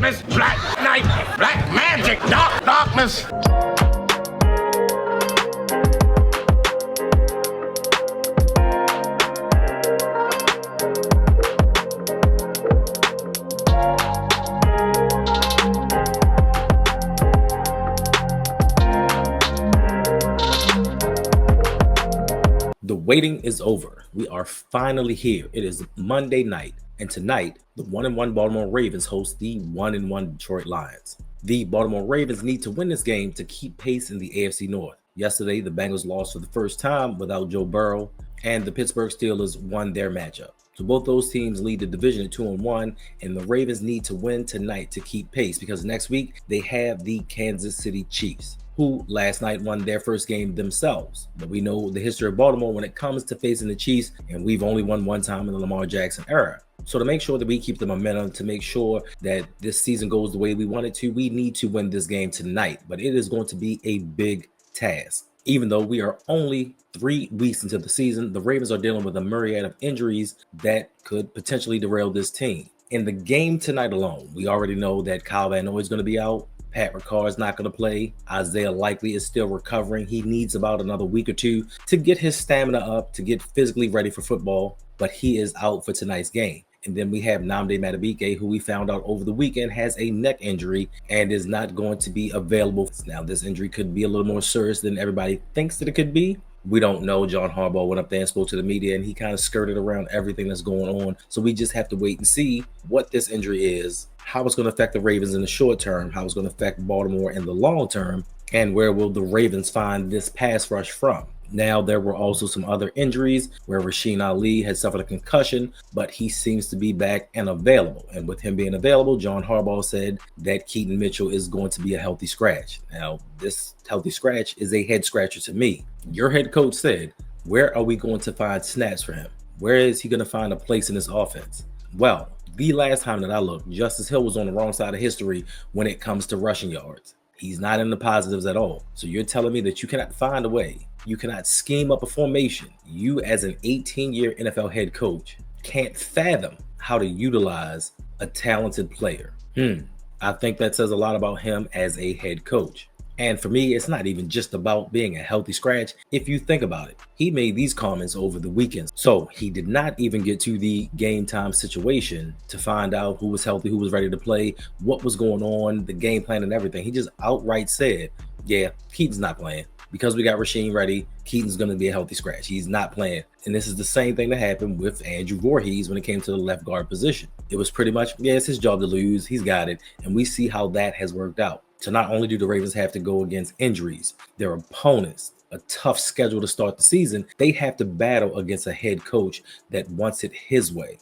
darkness, black night, black magic, darkness. The waiting is over. We are finally here. It is Monday night, and tonight, the 1-1 Baltimore Ravens host the 1-1 Detroit Lions. The Baltimore Ravens need to win this game to keep pace in the AFC North. Yesterday, the Bengals lost for the first time without Joe Burrow, and the Pittsburgh Steelers won their matchup. So both those teams lead the division at 2-1, and the Ravens need to win tonight to keep pace because next week they have the Kansas City Chiefs, who last night won their first game themselves. But we know the history of Baltimore when it comes to facing the Chiefs, and we've only won one time in the Lamar Jackson era. So to make sure that we keep the momentum, to make sure that this season goes the way we want it to, we need to win this game tonight. But it is going to be a big task. Even though we are only 3 weeks into the season, the Ravens are dealing with a myriad of injuries that could potentially derail this team. In the game tonight alone, we already know that Kyle Van Noy is going to be out. Pat Ricard is not going to play. Isaiah Likely is still recovering. He needs about another week or two to get his stamina up, to get physically ready for football, but he is out for tonight's game. And then we have Nnamdi Madubuike, who we found out over the weekend has a neck injury and is not going to be available. Now, this injury could be a little more serious than everybody thinks that it could be. We don't know. John Harbaugh went up there and spoke to the media, and he kind of skirted around everything that's going on. So we just have to wait and see what this injury is, how it's going to affect the Ravens in the short term, how it's going to affect Baltimore in the long term, and where will the Ravens find this pass rush from. Now, there were also some other injuries where Rasheen Ali had suffered a concussion, but he seems to be back and available. And with him being available, John Harbaugh said that Keaton Mitchell is going to be a healthy scratch. Now, this healthy scratch is a head scratcher to me. Your head coach said, where are we going to find snaps for him? Where is he going to find a place in this offense? Well, the last time that I looked, Justice Hill was on the wrong side of history when it comes to rushing yards. He's not in the positives at all. So you're telling me that you cannot find a way, you cannot scheme up a formation. You as an 18-year NFL head coach can't fathom how to utilize a talented player. I think that says a lot about him as a head coach. And for me, it's not even just about being a healthy scratch. If you think about it, he made these comments over the weekend. So he did not even get to the game time situation to find out who was healthy, who was ready to play, what was going on, the game plan and everything. He just outright said, yeah, Keaton's not playing. Because we got Rasheen ready, Keaton's going to be a healthy scratch. He's not playing. And this is the same thing that happened with Andrew Voorhees when it came to the left guard position. It was pretty much, yeah, it's his job to lose. He's got it. And we see how that has worked out. So not only do the Ravens have to go against injuries, their opponents, a tough schedule to start the season, they have to battle against a head coach that wants it his way.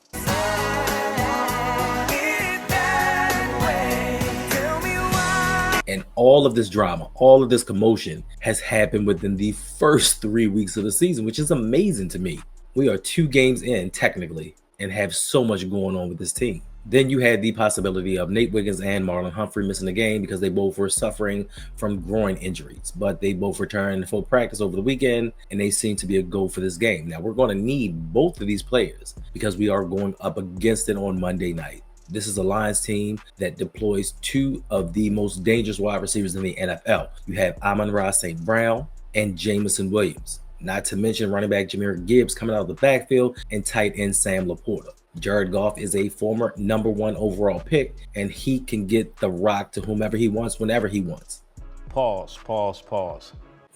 And all of this drama, all of this commotion has happened within the first 3 weeks of the season, which is amazing to me. We are 2 games in technically and have so much going on with this team. Then you had the possibility of Nate Wiggins and Marlon Humphrey missing the game because they both were suffering from groin injuries, but they both returned to full practice over the weekend and they seem to be a go for this game. Now we're going to need both of these players because we are going up against it on Monday night. This is a Lions team that deploys 2 of the most dangerous wide receivers in the NFL. You have Amon-Ra St. Brown and Jameson Williams, not to mention running back Jahmyr Gibbs coming out of the backfield and tight end Sam Laporta. Jared Goff is a former #1 overall pick, and he can get the rock to whomever he wants, whenever he wants. Pause.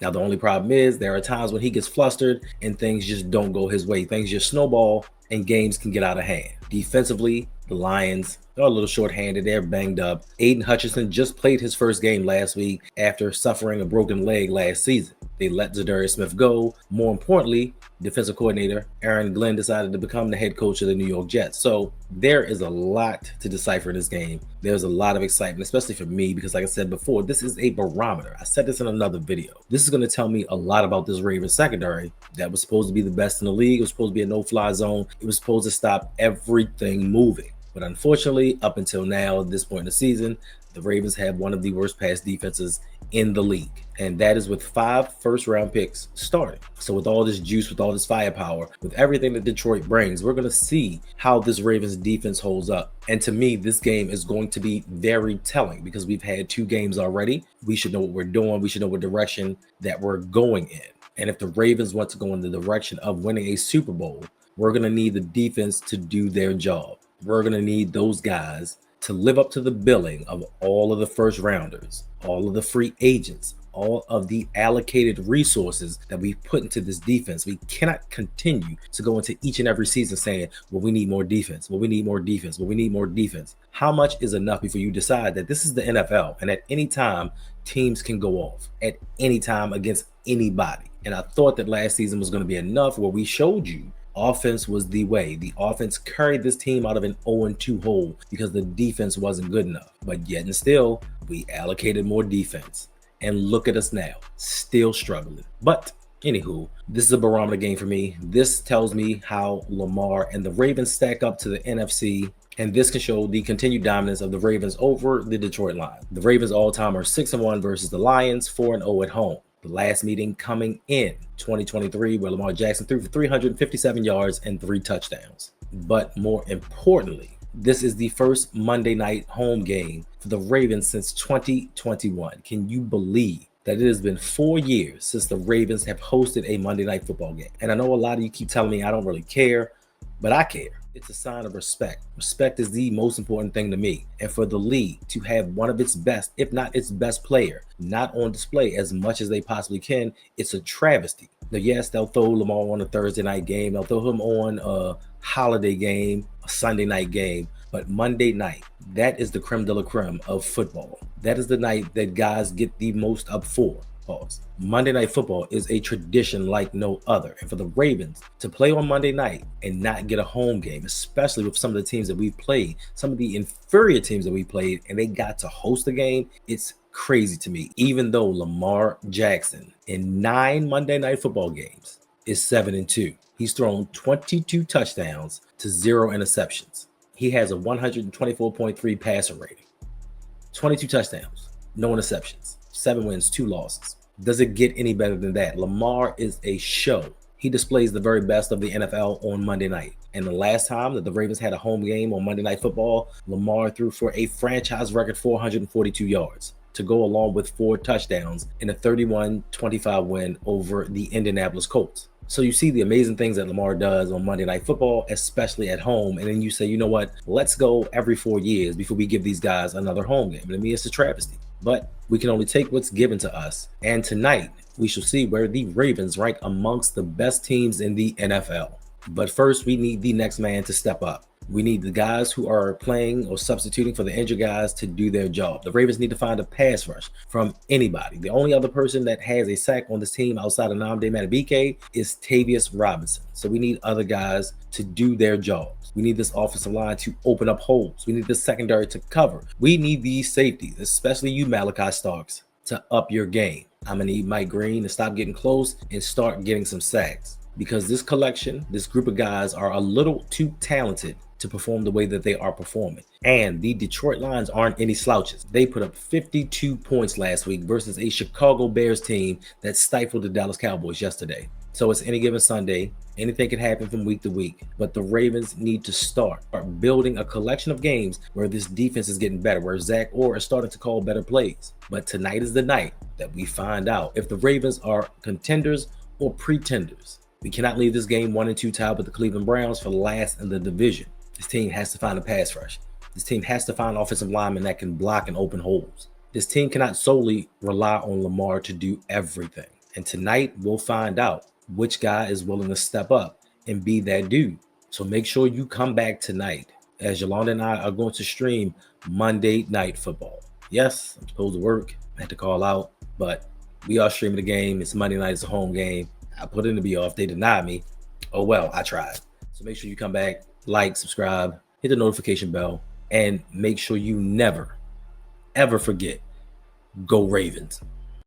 Now, the only problem is there are times when he gets flustered and things just don't go his way. Things just snowball and games can get out of hand. Defensively, the Lions are a little short-handed. They're banged up. Aiden Hutchinson just played his first game last week after suffering a broken leg last season. They let Zadarius Smith go. More importantly, defensive coordinator Aaron Glenn decided to become the head coach of the New York Jets. So there is a lot to decipher in this game. There's a lot of excitement, especially for me, because like I said before, this is a barometer. I said this in another video. This is going to tell me a lot about this Ravens secondary that was supposed to be the best in the league. It was supposed to be a no-fly zone. It was supposed to stop everything moving. But unfortunately, up until now, at this point in the season, The Ravens have one of the worst pass defenses in the league, and that is with 5 first-round picks starting. So with all this juice, with all this firepower, with everything that Detroit brings, we're going to see how this Ravens defense holds up. And to me, this game is going to be very telling because we've had 2 games already. We should know what we're doing. We should know what direction that we're going in. And if the Ravens want to go in the direction of winning a Super Bowl, we're going to need the defense to do their job. We're going to need those guys to live up to the billing of all of the first rounders, all of the free agents, all of the allocated resources that we've put into this defense. We cannot continue to go into each and every season saying, well, we need more defense. Well, we need more defense. Well, we need more defense. How much is enough before you decide that this is the NFL and at any time teams can go off at any time against anybody? And I thought that last season was going to be enough where we showed you offense was the way. The offense carried this team out of an 0-2 hole because the defense wasn't good enough. But yet and still, we allocated more defense. And look at us now, still struggling. But anywho, this is a barometer game for me. This tells me how Lamar and the Ravens stack up to the NFC. And this can show the continued dominance of the Ravens over the Detroit Lions. The Ravens all-time are 6-1 versus the Lions, 4-0 at home. The last meeting coming in 2023 where Lamar Jackson threw for 357 yards and 3 touchdowns. But more importantly, this is the first Monday night home game for the Ravens since 2021. Can you believe that it has been 4 years since the Ravens have hosted a Monday night football game? And I know a lot of you keep telling me I don't really care, but I care. It's a sign of respect. Respect is the most important thing to me. And for the league to have one of its best, if not its best player, not on display as much as they possibly can, it's a travesty. Now, yes, they'll throw Lamar on a Thursday night game. They'll throw him on a holiday game, a Sunday night game. But Monday night, that is the creme de la creme of football. That is the night that guys get the most up for. Pause. Monday Night Football is a tradition like no other. And for the Ravens to play on Monday night and not get a home game, especially with some of the teams that we've played, some of the inferior teams that we played, and they got to host the game, it's crazy to me. Even though Lamar Jackson in 9 Monday Night Football games is 7-2. He's thrown 22 touchdowns to 0 interceptions. He has a 124.3 passer rating. 22 touchdowns, no interceptions, 7 wins, 2 losses. Does it get any better than that? Lamar is a show. He displays the very best of the NFL on Monday night. And the last time that the Ravens had a home game on Monday Night Football, Lamar threw for a franchise record 442 yards to go along with 4 touchdowns in a 31-25 win over the Indianapolis Colts. So you see the amazing things that Lamar does on Monday Night Football, especially at home. And then you say, you know what, let's go every 4 years before we give these guys another home game. And to me, it's a travesty. But we can only take what's given to us. And tonight, we shall see where the Ravens rank amongst the best teams in the NFL. But first, we need the next man to step up. We need the guys who are playing or substituting for the injured guys to do their job. The Ravens need to find a pass rush from anybody. The only other person that has a sack on this team outside of Nnamdi Madubuike is Tavius Robinson. So we need other guys to do their jobs. We need this offensive line to open up holes. We need the secondary to cover. We need these safeties, especially you Malachi Starks, to up your game. I'm going to need Mike Green to stop getting close and start getting some sacks. Because this collection, this group of guys are a little too talented to perform the way that they are performing. And the Detroit Lions aren't any slouches. They put up 52 points last week versus a Chicago Bears team that stifled the Dallas Cowboys yesterday. So it's any given Sunday. Anything can happen from week to week. But the Ravens need to start building a collection of games where this defense is getting better, where Zach Orr is starting to call better plays. But tonight is the night that we find out if the Ravens are contenders or pretenders. We cannot leave this game 1-2 tied with the Cleveland Browns for last in the division. This team has to find a pass rush. This team has to find offensive linemen that can block and open holes. This team cannot solely rely on Lamar to do everything. And tonight, we'll find out which guy is willing to step up and be that dude. So make sure you come back tonight as Yolanda and I are going to stream Monday Night Football. Yes, I'm supposed to work. I had to call out, but we are streaming the game. It's Monday night. It's a home game. I put in to be off. They denied me. Oh, well, I tried. So make sure you come back, like, subscribe, hit the notification bell, and make sure you never, ever forget, go Ravens.